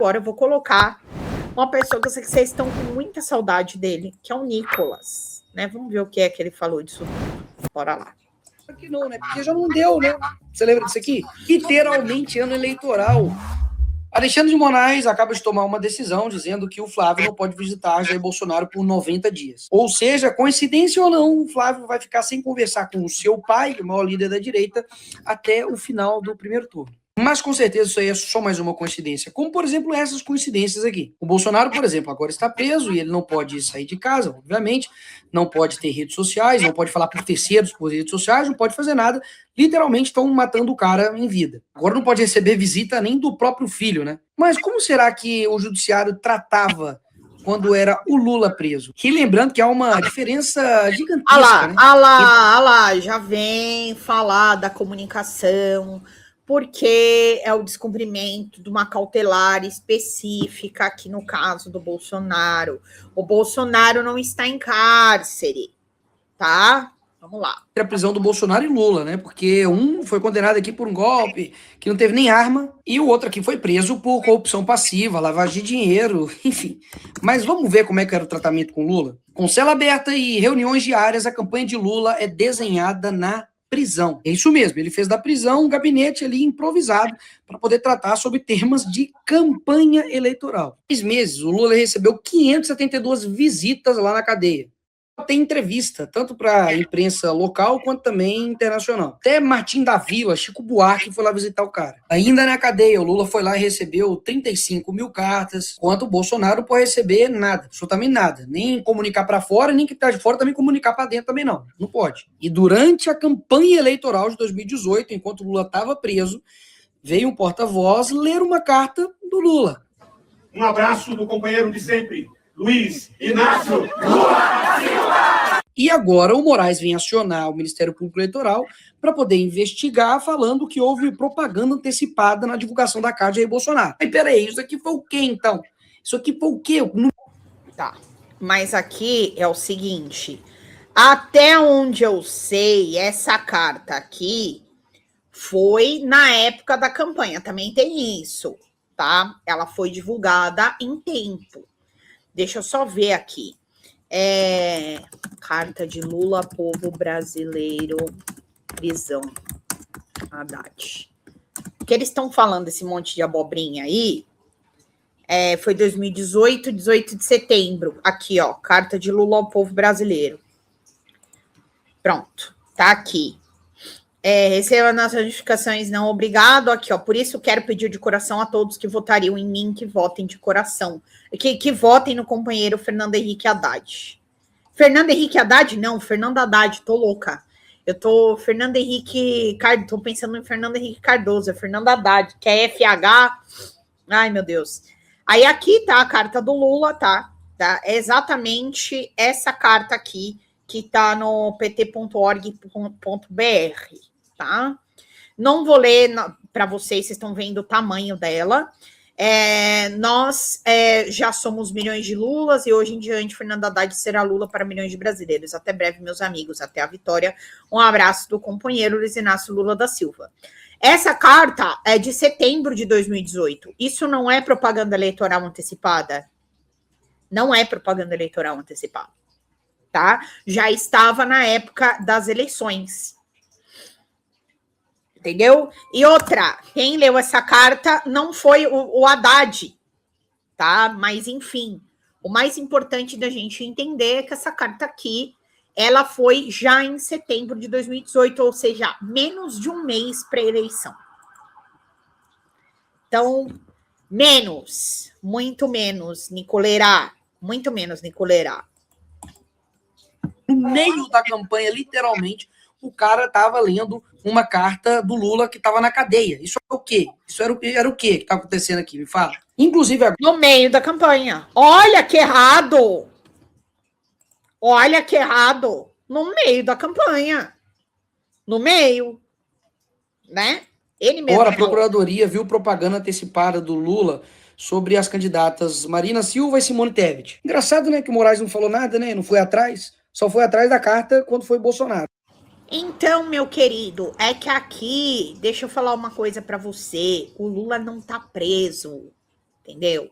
Agora eu vou colocar uma pessoa que eu sei que vocês estão com muita saudade dele, que é o Nicolas, né? Vamos ver o que é que ele falou disso. Bora lá. Aqui não, né? Porque já não deu, né? Você lembra disso aqui? Literalmente ano eleitoral. Alexandre de Moraes acaba de tomar uma decisão dizendo que o Flávio não pode visitar Jair Bolsonaro por 90 dias. Ou seja, coincidência ou não, o Flávio vai ficar sem conversar com o seu pai, o maior líder da direita, até o final do primeiro turno. Mas com certeza isso aí é só mais uma coincidência, como por exemplo essas coincidências aqui. O Bolsonaro, por exemplo, agora está preso e ele não pode sair de casa, obviamente, não pode ter redes sociais, não pode falar por terceiros por redes sociais, não pode fazer nada. Literalmente estão matando o cara em vida. Agora não pode receber visita nem do próprio filho, né? Mas como será que o judiciário tratava quando era o Lula preso? E lembrando que há uma diferença gigantesca, né? Já vem falar da comunicação, porque é o descumprimento de uma cautelar específica aqui no caso do Bolsonaro. O Bolsonaro não está em cárcere, tá? Vamos lá. A prisão do Bolsonaro e Lula, né? Porque um foi condenado aqui por um golpe que não teve nem arma e o outro aqui foi preso por corrupção passiva, lavagem de dinheiro, enfim. Mas vamos ver como é que era o tratamento com Lula? Com cela aberta e reuniões diárias, a campanha de Lula é desenhada na prisão. É isso mesmo, ele fez da prisão um gabinete ali improvisado para poder tratar sobre temas de campanha eleitoral. Em 6 meses, o Lula recebeu 572 visitas lá na cadeia. Tem entrevista, tanto para a imprensa local quanto também internacional. Até Martim da Vila, Chico Buarque foi lá visitar o cara. Ainda na cadeia, o Lula foi lá e recebeu 35 mil cartas, enquanto o Bolsonaro não pode receber nada, absolutamente nada. Nem comunicar para fora, nem que tá de fora também comunicar para dentro também não. Não pode. E durante a campanha eleitoral de 2018, enquanto o Lula estava preso, veio um porta-voz ler uma carta do Lula. Um abraço do companheiro de sempre, Luiz Inácio Lula da Silva! E agora o Moraes vem acionar o Ministério Público Eleitoral para poder investigar, falando que houve propaganda antecipada na divulgação da carta de Jair Bolsonaro. Mas peraí, isso aqui foi o quê, então? Isso aqui foi o quê? Tá, mas aqui é o seguinte, até onde eu sei, essa carta aqui foi na época da campanha, também tem isso, tá? Ela foi divulgada em tempo. Deixa eu só ver aqui. Carta de Lula, povo brasileiro, prisão. Haddad. O que eles estão falando, esse monte de abobrinha aí, foi 2018, 18 de setembro. Aqui, ó, carta de Lula ao povo brasileiro. Pronto, tá aqui. Receba nossas notificações, não obrigado. Aqui, ó, por isso quero pedir de coração a todos que votariam em mim que votem de coração. Que votem no companheiro Fernando Henrique Haddad. Fernando Henrique Haddad? Não, Fernando Haddad, tô louca. Eu tô Fernando Henrique, tô pensando em Fernando Henrique Cardoso, é Fernando Haddad, que é FH. Ai, meu Deus. Aí aqui tá a carta do Lula, tá? É exatamente essa carta aqui, que tá no pt.org.br, tá? Não vou ler para vocês estão vendo o tamanho dela. Nós já somos milhões de Lulas e hoje em diante Fernando Haddad será Lula para milhões de brasileiros. Até breve, meus amigos. Até a vitória. Um abraço do companheiro Luiz Inácio Lula da Silva. Essa carta é de setembro de 2018. Isso não é propaganda eleitoral antecipada? Não é propaganda eleitoral antecipada. Tá? Já estava na época das eleições. Entendeu? E outra, quem leu essa carta não foi o Haddad, tá? Mas, enfim, o mais importante da gente entender é que essa carta aqui, ela foi já em setembro de 2018, ou seja, menos de um mês para a eleição. Então, menos, muito menos, Nicoleira, muito menos, Nicoleira. No meio da campanha, literalmente, o cara estava lendo uma carta do Lula que estava na cadeia. Isso é o quê? Isso era o quê que está acontecendo aqui? Me fala. Inclusive agora... No meio da campanha. Olha que errado! Olha que errado! No meio da campanha. No meio. Né? Ele mesmo. Agora, a Procuradoria viu propaganda antecipada do Lula sobre as candidatas Marina Silva e Simone Tebet. Engraçado, né? Que o Moraes não falou nada, né? Não foi atrás. Só foi atrás da carta quando foi Bolsonaro. Então, meu querido, é que aqui, deixa eu falar uma coisa para você, o Lula não tá preso, entendeu?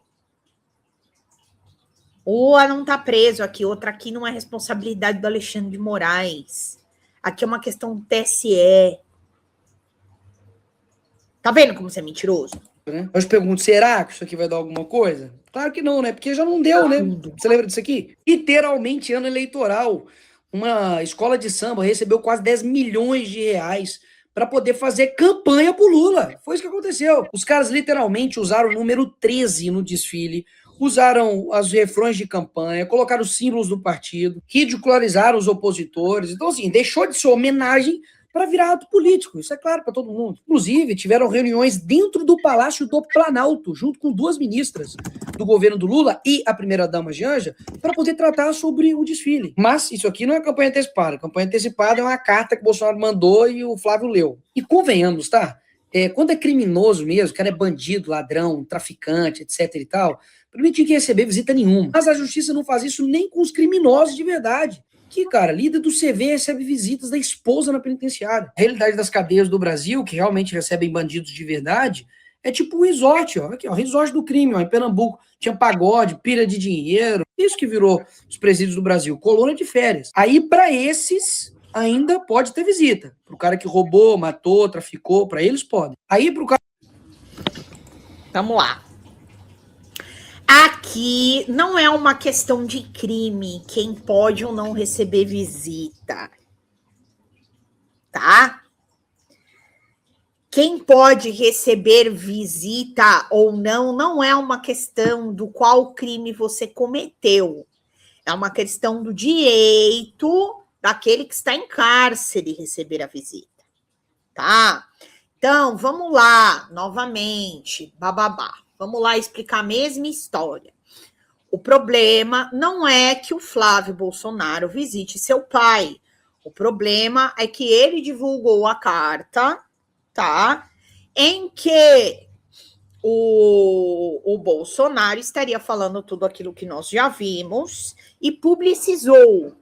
Uma não está preso aqui, outra aqui não é responsabilidade do Alexandre de Moraes. Aqui é uma questão do TSE. Tá vendo como você é mentiroso? Eu te pergunto, será que isso aqui vai dar alguma coisa? Claro que não, né? Porque já não deu, né? Você lembra disso aqui? Literalmente, ano eleitoral, uma escola de samba recebeu quase 10 milhões de reais para poder fazer campanha pro Lula. Foi isso que aconteceu. Os caras literalmente usaram o número 13 no desfile, usaram os refrões de campanha, colocaram os símbolos do partido, ridicularizaram os opositores. Então, assim, deixou de ser homenagem para virar ato político. Isso é claro para todo mundo. Inclusive, tiveram reuniões dentro do Palácio do Planalto, junto com 2 ministras do governo do Lula e a primeira-dama Janja, para poder tratar sobre o desfile. Mas isso aqui não é campanha antecipada. A campanha antecipada é uma carta que o Bolsonaro mandou e o Flávio leu. E convenhamos, tá? Quando é criminoso mesmo, o cara é bandido, ladrão, traficante, etc e tal, não tinha que receber visita nenhuma. Mas a justiça não faz isso nem com os criminosos de verdade. Que, cara, líder do CV recebe visitas da esposa na penitenciária. A realidade das cadeias do Brasil, que realmente recebem bandidos de verdade, é tipo um resort, ó. Aqui, ó, resort do crime, ó, em Pernambuco. Tinha pagode, pilha de dinheiro. Isso que virou os presídios do Brasil. Colônia de férias. Aí, para esses, ainda pode ter visita. Pro cara que roubou, matou, traficou, para eles podem. Aí, pro cara... Vamos lá. Aqui não é uma questão de crime, quem pode ou não receber visita, tá? Quem pode receber visita ou não é uma questão do qual crime você cometeu. É uma questão do direito daquele que está em cárcere receber a visita, tá? Então, vamos lá, novamente, bababá. Vamos lá explicar a mesma história. O problema não é que o Flávio Bolsonaro visite seu pai. O problema é que ele divulgou a carta, tá? Em que o Bolsonaro estaria falando tudo aquilo que nós já vimos e publicizou.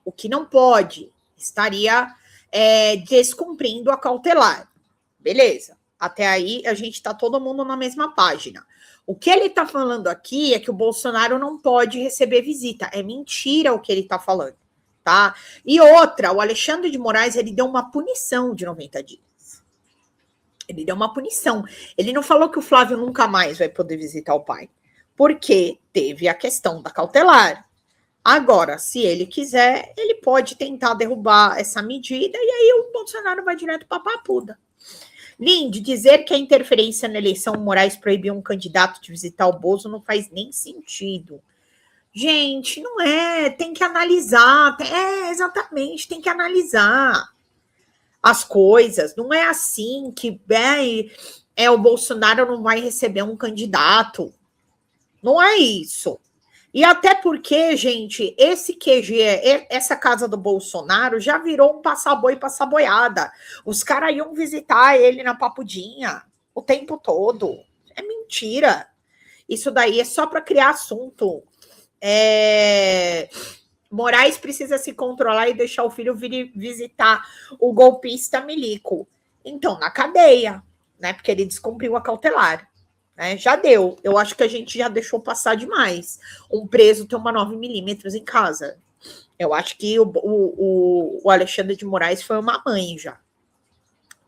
O que não pode. Estaria descumprindo a cautelar. Beleza. Até aí, a gente está todo mundo na mesma página. O que ele está falando aqui é que o Bolsonaro não pode receber visita. É mentira o que ele está falando, tá? E outra, o Alexandre de Moraes, ele deu uma punição de 90 dias. Ele deu uma punição. Ele não falou que o Flávio nunca mais vai poder visitar o pai, porque teve a questão da cautelar. Agora, se ele quiser, ele pode tentar derrubar essa medida e aí o Bolsonaro vai direto para a papuda. Linde, dizer que a interferência na eleição Moraes proibiu um candidato de visitar o Bozo não faz nem sentido. Gente, não é, tem que analisar, exatamente, tem que analisar as coisas. Não é assim que o Bolsonaro não vai receber um candidato. Não é isso. E até porque, gente, esse QG, essa casa do Bolsonaro já virou um passar-boi, passar-boiada. Os caras iam visitar ele na Papudinha o tempo todo. É mentira. Isso daí é só para criar assunto. Moraes precisa se controlar e deixar o filho vir visitar o golpista Milico. Então, na cadeia, né? Porque ele descumpriu a cautelar. Já deu. Eu acho que a gente já deixou passar demais. Um preso tem uma 9mm em casa. Eu acho que o Alexandre de Moraes foi uma mãe já.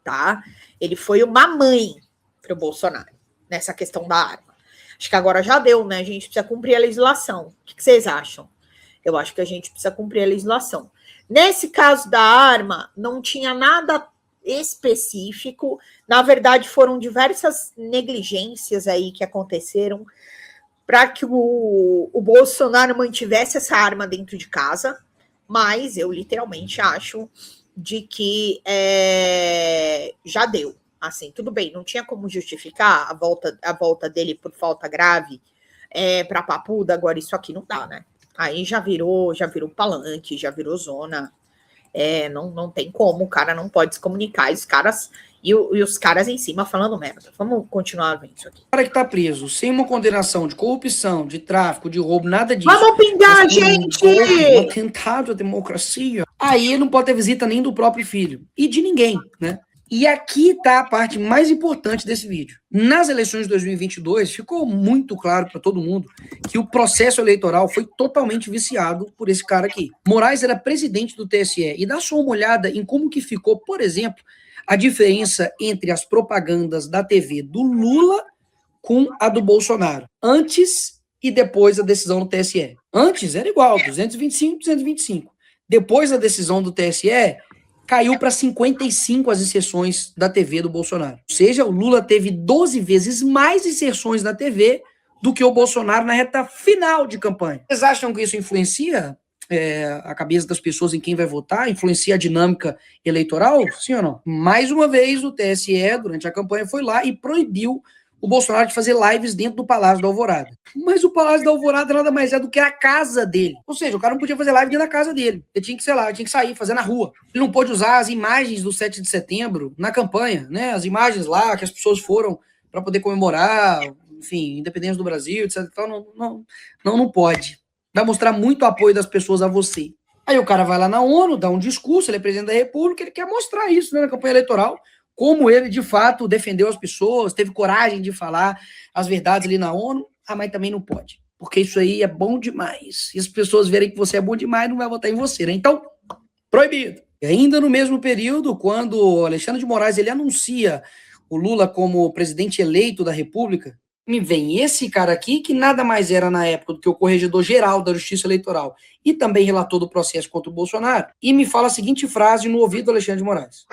Tá? Ele foi uma mãe para o Bolsonaro nessa questão da arma. Acho que agora já deu, né? A gente precisa cumprir a legislação. O que vocês acham? Eu acho que a gente precisa cumprir a legislação. Nesse caso da arma, não tinha nada específico. Na verdade, foram diversas negligências aí que aconteceram para que o Bolsonaro mantivesse essa arma dentro de casa, mas eu literalmente acho de que já deu. Assim, tudo bem, não tinha como justificar a volta dele por falta grave para a papuda, agora isso aqui não dá, né? Aí já virou palanque, já virou zona. Não tem como, o cara não pode se comunicar. E os caras em cima falando merda. Vamos continuar vendo isso aqui. O cara que tá preso sem uma condenação de corrupção, de tráfico, de roubo, nada disso. Vamos pingar, gente! Um atentado à democracia. Aí ele não pode ter visita nem do próprio filho. E de ninguém, né? E aqui está a parte mais importante desse vídeo. Nas eleições de 2022, ficou muito claro para todo mundo que o processo eleitoral foi totalmente viciado por esse cara aqui. Moraes era presidente do TSE. E dá só uma olhada em como que ficou, por exemplo, a diferença entre as propagandas da TV do Lula com a do Bolsonaro. Antes e depois da decisão do TSE. Antes era igual, 225, 225. Depois da decisão do TSE, caiu para 55 as inserções da TV do Bolsonaro. Ou seja, o Lula teve 12 vezes mais inserções na TV do que o Bolsonaro na reta final de campanha. Vocês acham que isso influencia a cabeça das pessoas em quem vai votar? Influencia a dinâmica eleitoral? Sim ou não? Mais uma vez, o TSE, durante a campanha, foi lá e proibiu o Bolsonaro de fazer lives dentro do Palácio da Alvorada. Mas o Palácio da Alvorada nada mais é do que a casa dele. Ou seja, o cara não podia fazer live dentro da casa dele. Ele tinha que, sei lá, tinha que sair, fazer na rua. Ele não pôde usar as imagens do 7 de setembro na campanha, né? As imagens lá que as pessoas foram para poder comemorar, enfim, independência do Brasil, etc. Então, não pode. Vai mostrar muito apoio das pessoas a você. Aí o cara vai lá na ONU, dá um discurso, ele é presidente da República, ele quer mostrar isso, né, na campanha eleitoral, como ele, de fato, defendeu as pessoas, teve coragem de falar as verdades ali na ONU, mas também não pode, porque isso aí é bom demais. E as pessoas verem que você é bom demais, não vai votar em você, né? Então, proibido. E ainda no mesmo período, quando o Alexandre de Moraes, ele anuncia o Lula como presidente eleito da República, me vem esse cara aqui, que nada mais era na época do que o corregedor-geral da Justiça Eleitoral e também relator do processo contra o Bolsonaro, e me fala a seguinte frase no ouvido do Alexandre de Moraes.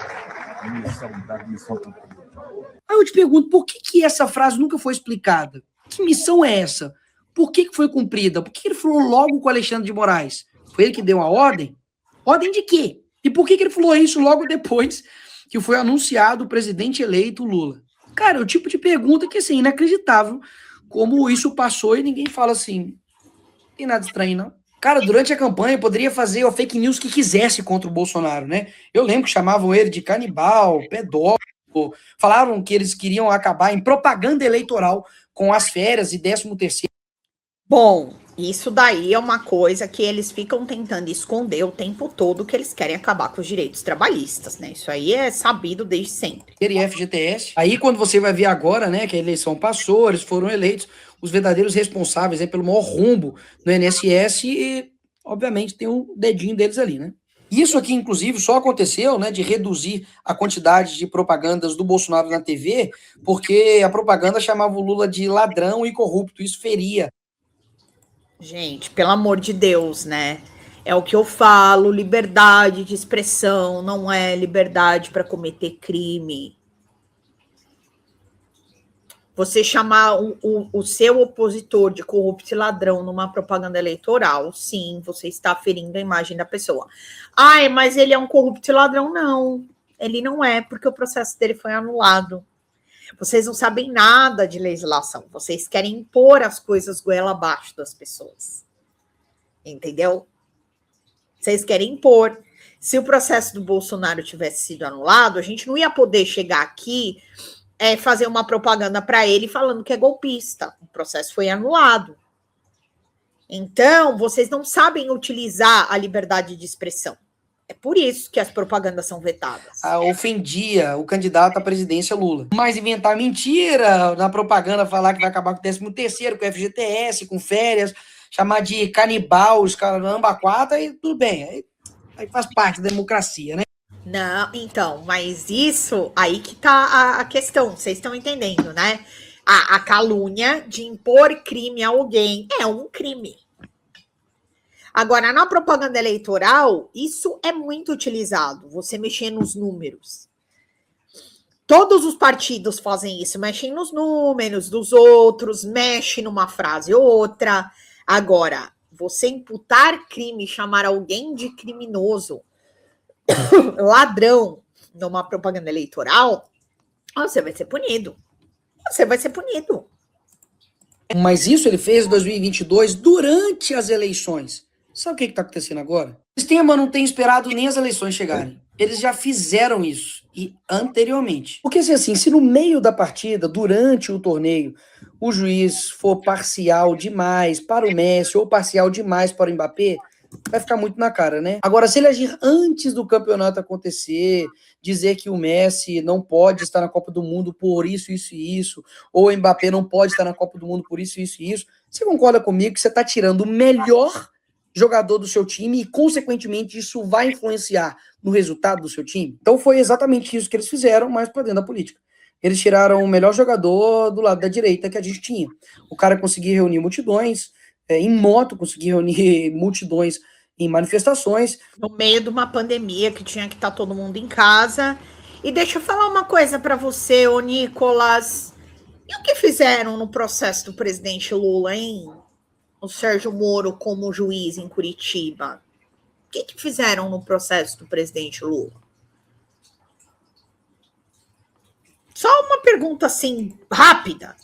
Aí eu te pergunto, por que essa frase nunca foi explicada? Que missão é essa? Por que foi cumprida? Por que ele falou logo com o Alexandre de Moraes? Foi ele que deu a ordem? Ordem de quê? E por que ele falou isso logo depois que foi anunciado o presidente eleito Lula? Cara, é o tipo de pergunta que, assim, inacreditável como isso passou e ninguém fala assim, não tem nada estranho, não. Cara, durante a campanha poderia fazer a fake news que quisesse contra o Bolsonaro, né? Eu lembro que chamavam ele de canibal, pedófilo, falaram que eles queriam acabar em propaganda eleitoral com as férias e 13º. Bom, isso daí é uma coisa que eles ficam tentando esconder o tempo todo, que eles querem acabar com os direitos trabalhistas, né? Isso aí é sabido desde sempre. E FGTS. Aí quando você vai ver agora, né, que a eleição passou, eles foram eleitos, os verdadeiros responsáveis pelo maior rombo no INSS e, obviamente, tem um dedinho deles ali, né? Isso aqui, inclusive, só aconteceu, né, de reduzir a quantidade de propagandas do Bolsonaro na TV, porque a propaganda chamava o Lula de ladrão e corrupto. Isso feria. Gente, pelo amor de Deus, né? É o que eu falo, liberdade de expressão não é liberdade para cometer crime. Você chamar o seu opositor de corrupto e ladrão numa propaganda eleitoral, sim, você está ferindo a imagem da pessoa. Ai, mas ele é um corrupto e ladrão? Não, ele não é, porque o processo dele foi anulado. Vocês não sabem nada de legislação, vocês querem impor as coisas goela abaixo das pessoas. Entendeu? Vocês querem impor. Se o processo do Bolsonaro tivesse sido anulado, a gente não ia poder chegar aqui fazer uma propaganda para ele falando que é golpista. O processo foi anulado. Então, vocês não sabem utilizar a liberdade de expressão. É por isso que as propagandas são vetadas. Ofendia o candidato à presidência Lula. Mas inventar mentira na propaganda, falar que vai acabar com o 13º, com o FGTS, com férias, chamar de canibal, os caramba, quatro, aí tudo bem. Aí faz parte da democracia, né? Não, então, mas isso aí que tá a questão, vocês estão entendendo, né? A calúnia de impor crime a alguém é um crime. Agora, na propaganda eleitoral, isso é muito utilizado, você mexer nos números. Todos os partidos fazem isso, mexem nos números dos outros, mexe numa frase ou outra. Agora, você imputar crime, chamar alguém de criminoso, ladrão, numa propaganda eleitoral, você vai ser punido. Você vai ser punido. Mas isso ele fez em 2022 durante as eleições. Sabe o que está acontecendo agora? O sistema não tem esperado nem as eleições chegarem. Eles já fizeram isso e anteriormente. Porque assim, se no meio da partida, durante o torneio, o juiz for parcial demais para o Messi ou parcial demais para o Mbappé, vai ficar muito na cara, né? Agora, se ele agir antes do campeonato acontecer, dizer que o Messi não pode estar na Copa do Mundo por isso, isso e isso, ou o Mbappé não pode estar na Copa do Mundo por isso, isso e isso, você concorda comigo que você está tirando o melhor jogador do seu time e, consequentemente, isso vai influenciar no resultado do seu time? Então foi exatamente isso que eles fizeram, mas para dentro da política. Eles tiraram o melhor jogador do lado da direita que a gente tinha. O cara conseguia reunir multidões, em moto, conseguia reunir multidões em manifestações. No meio de uma pandemia que tinha que estar todo mundo em casa. E deixa eu falar uma coisa para você, ô Nicolas. E o que fizeram no processo do presidente Lula, hein? O Sérgio Moro como juiz em Curitiba. O que fizeram no processo do presidente Lula? Só uma pergunta assim, rápida.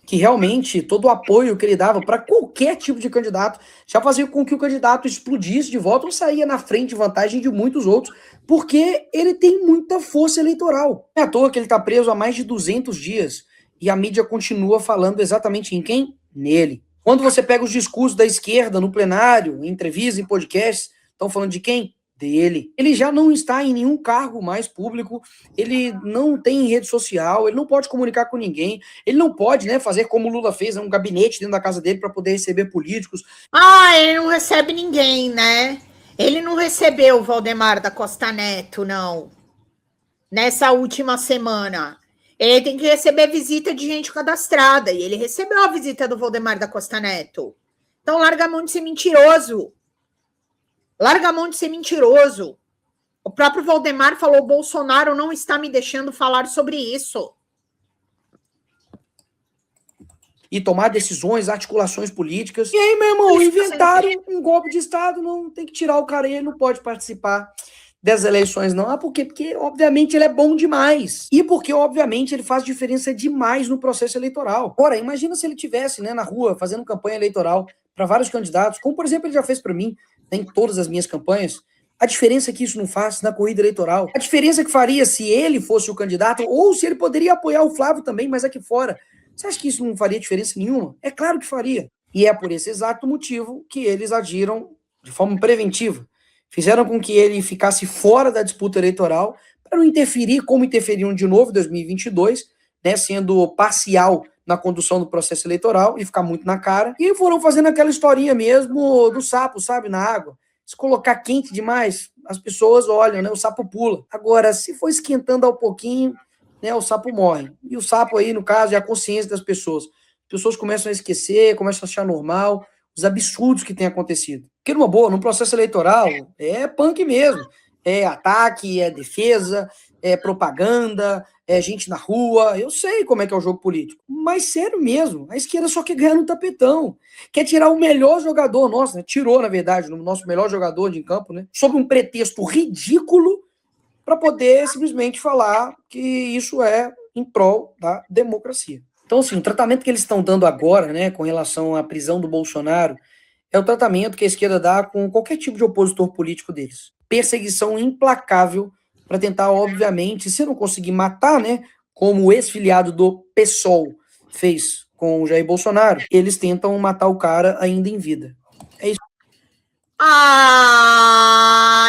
Que realmente todo o apoio que ele dava para qualquer tipo de candidato já fazia com que o candidato explodisse de voto ou saía na frente de vantagem de muitos outros, porque ele tem muita força eleitoral. Não é à toa que ele está preso há mais de 200 dias e a mídia continua falando exatamente em quem? Nele. Quando você pega os discursos da esquerda no plenário, em entrevistas, em podcasts, estão falando de quem? Dele. Ele já não está em nenhum cargo mais público, ele não tem rede social, ele não pode comunicar com ninguém, ele não pode, né, fazer como o Lula fez, um gabinete dentro da casa dele para poder receber políticos. Ele não recebe ninguém, né? Ele não recebeu o Valdemar da Costa Neto, não. Nessa última semana. Ele tem que receber visita de gente cadastrada, e ele recebeu a visita do Valdemar da Costa Neto. Então larga a mão de ser mentiroso. Larga a mão de ser mentiroso. O próprio Valdemar falou: Bolsonaro não está me deixando falar sobre isso. E tomar decisões, articulações políticas. E aí, meu irmão, inventaram um golpe de Estado, não tem que tirar o cara, ele não pode participar das eleições, não. Ah, por quê? Porque, obviamente, ele é bom demais. E porque, obviamente, ele faz diferença demais no processo eleitoral. Ora, imagina se ele tivesse, né, na rua, fazendo campanha eleitoral para vários candidatos, como, por exemplo, ele já fez para mim, em todas as minhas campanhas. A diferença que isso não faz na corrida eleitoral. A diferença que faria se ele fosse o candidato, ou se ele poderia apoiar o Flávio também, mas aqui fora. Você acha que isso não faria diferença nenhuma? É claro que faria. E é por esse exato motivo que eles agiram de forma preventiva. Fizeram com que ele ficasse fora da disputa eleitoral para não interferir, como interferiram de novo em 2022, né, sendo parcial na condução do processo eleitoral e ficar muito na cara. E foram fazendo aquela historinha mesmo do sapo, sabe, na água. Se colocar quente demais, as pessoas olham, né, o sapo pula. Agora, se for esquentando ao pouquinho, né, o sapo morre. E o sapo aí, no caso, é a consciência das pessoas. As pessoas começam a esquecer, começam a achar normal os absurdos que têm acontecido. Porque, numa boa, no processo eleitoral, é punk mesmo. É ataque, é defesa, é propaganda, é gente na rua. Eu sei como é que é o jogo político. Mas, sério mesmo, a esquerda só quer ganhar no tapetão. Quer tirar o melhor jogador nosso, né? Tirou, na verdade, o nosso melhor jogador de campo, né? Sob um pretexto ridículo, para poder simplesmente falar que isso é em prol da democracia. Então, assim, o tratamento que eles estão dando agora, né, com relação à prisão do Bolsonaro, é o tratamento que a esquerda dá com qualquer tipo de opositor político deles. Perseguição implacável para tentar, obviamente, se não conseguir matar, né, como o ex-filiado do PSOL fez com o Jair Bolsonaro, eles tentam matar o cara ainda em vida. É isso.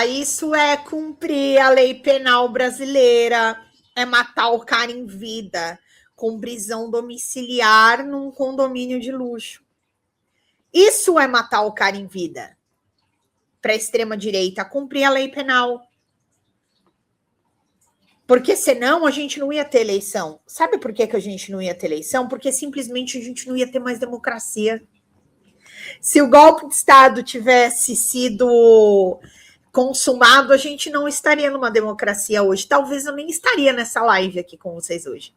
Isso é cumprir a lei penal brasileira, é matar o cara em vida, com prisão domiciliar num condomínio de luxo. Isso é matar o cara em vida. Para a extrema-direita, cumprir a lei penal. Porque senão a gente não ia ter eleição. Sabe por que a gente não ia ter eleição? Porque simplesmente a gente não ia ter mais democracia. Se o golpe de Estado tivesse sido consumado, a gente não estaria numa democracia hoje. Talvez eu nem estaria nessa live aqui com vocês hoje.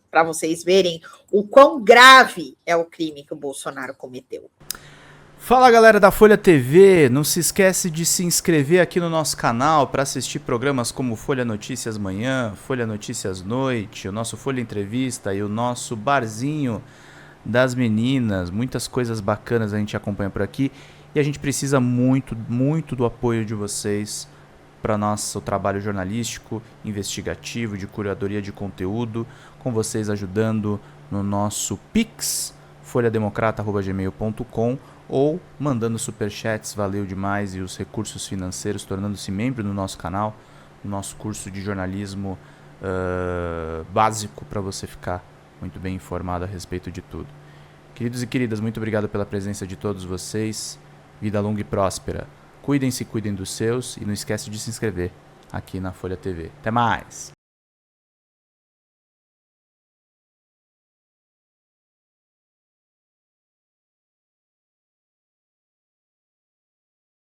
Para vocês verem o quão grave é o crime que o Bolsonaro cometeu. Fala, galera da Folha TV, não se esquece de se inscrever aqui no nosso canal para assistir programas como Folha Notícias Manhã, Folha Notícias Noite, o nosso Folha Entrevista e o nosso Barzinho das Meninas. Muitas coisas bacanas a gente acompanha por aqui e a gente precisa muito do apoio de vocês para nosso trabalho jornalístico, investigativo, de curadoria de conteúdo, com vocês ajudando no nosso Pix, folhademocrata@gmail.com, ou mandando superchats, valeu demais, e os recursos financeiros, tornando-se membro do nosso canal, no nosso curso de jornalismo básico para você ficar muito bem informado a respeito de tudo. Queridos e queridas, muito obrigado pela presença de todos vocês. Vida longa e próspera. Cuidem-se, cuidem dos seus e não esquece de se inscrever aqui na Folha TV. Até mais!